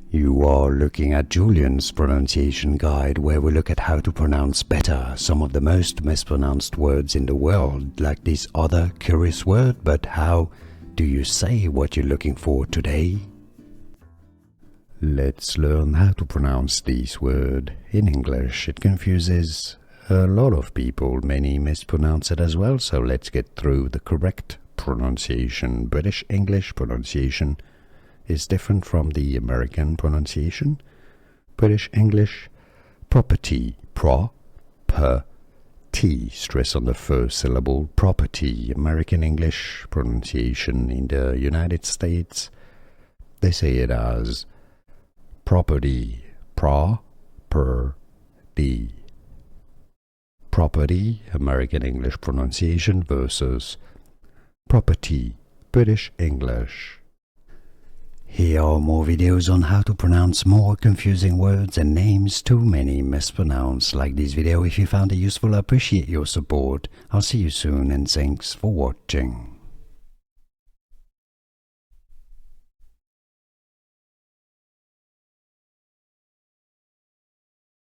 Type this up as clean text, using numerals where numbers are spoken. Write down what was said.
You are looking at Julian's pronunciation guide, where we look at how to pronounce better some of the most mispronounced words in the world, like this other curious word. But how do you say what you're looking for today? Let's learn how to pronounce this word in English. It confuses a lot of people. Many mispronounce it as well, so let's get through the correct pronunciation. British English pronunciation is different from the American pronunciation. British English, property, T, stress on the first syllable, property. American English pronunciation in the United States, they say it as property, property, American English pronunciation versus property, British English. Here are more videos on how to pronounce more confusing words and names too many mispronounced. Like this video if you found it useful. I appreciate your support. I'll see you soon and thanks for watching.